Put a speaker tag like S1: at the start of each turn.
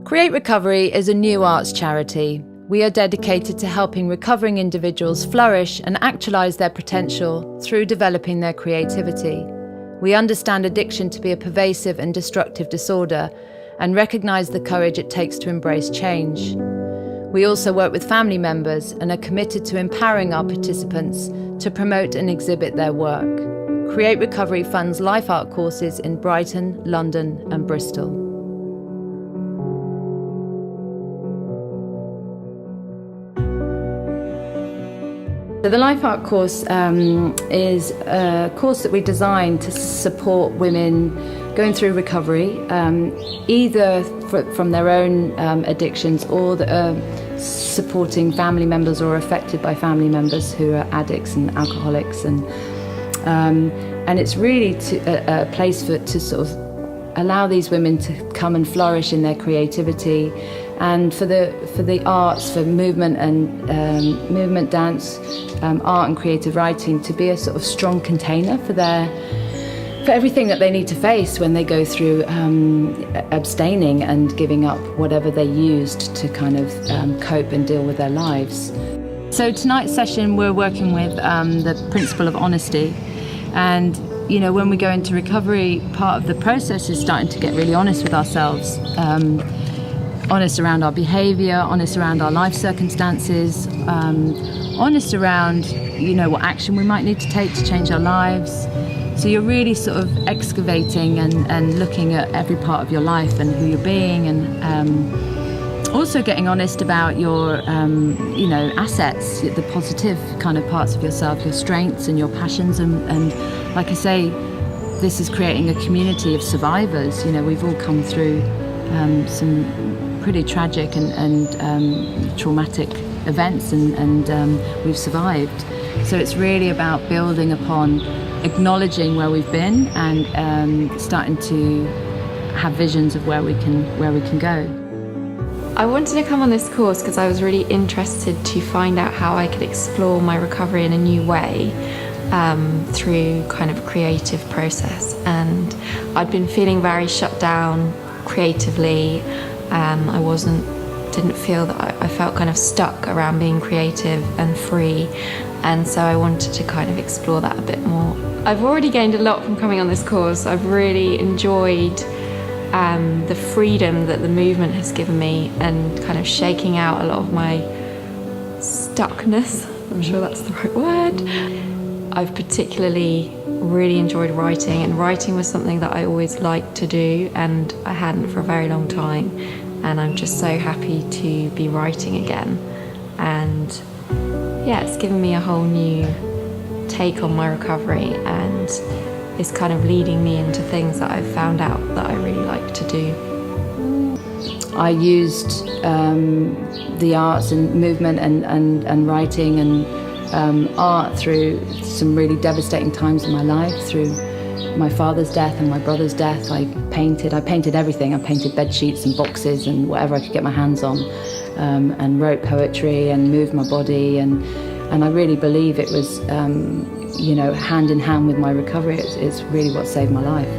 S1: Create Recovery is a new arts charity. We are dedicated to helping recovering individuals flourish and actualise their potential through developing their creativity. We understand addiction to be a pervasive and destructive disorder and recognise the courage it takes to embrace change. We also work with family members and are committed to empowering our participants to promote and exhibit their work. Create Recovery funds life art courses in Brighton, London and Bristol. So the Life Art course is a course that we designed to support women going through recovery, either from their own addictions or supporting family members or affected by family members who are addicts and alcoholics. And it's really a place to sort of allow these women to come and flourish in their creativity, and for the arts, for movement and movement, dance, art and creative writing to be a sort of strong container for everything that they need to face when they go through abstaining and giving up whatever they used to kind of cope and deal with their lives. So tonight's session we're working with the principle of honesty, and you know, when we go into recovery, part of the process is starting to get really honest with ourselves. Honest around our behaviour, honest around our life circumstances, honest around, you know, what action we might need to take to change our lives. So you're really sort of excavating and looking at every part of your life and who you're being, and also getting honest about your, you know, assets, the positive kind of parts of yourself, your strengths and your passions. And like I say, this is creating a community of survivors. You know, we've all come through some pretty tragic and traumatic events, and we've survived. So it's really about building upon acknowledging where we've been and starting to have visions of where we can go.
S2: I wanted to come on this course because I was really interested to find out how I could explore my recovery in a new way through kind of a creative process. And I'd been feeling very shut down creatively. Didn't feel that I felt kind of stuck around being creative and free, and so I wanted to kind of explore that a bit more. I've already gained a lot from coming on this course. I've really enjoyed the freedom that the movement has given me, and kind of shaking out a lot of my stuckness. I'm sure that's the right word. I've particularly really enjoyed writing, and writing was something that I always liked to do and I hadn't for a very long time, and I'm just so happy to be writing again. And yeah, it's given me a whole new take on my recovery, and it's kind of leading me into things that I've found out that I really like to do.
S1: I used the arts and movement and writing and art through some really devastating times in my life, through my father's death and my brother's death. I painted everything. I painted bed sheets and boxes and whatever I could get my hands on, and wrote poetry and moved my body, and I really believe it was you know, hand in hand with my recovery. It's really what saved my life.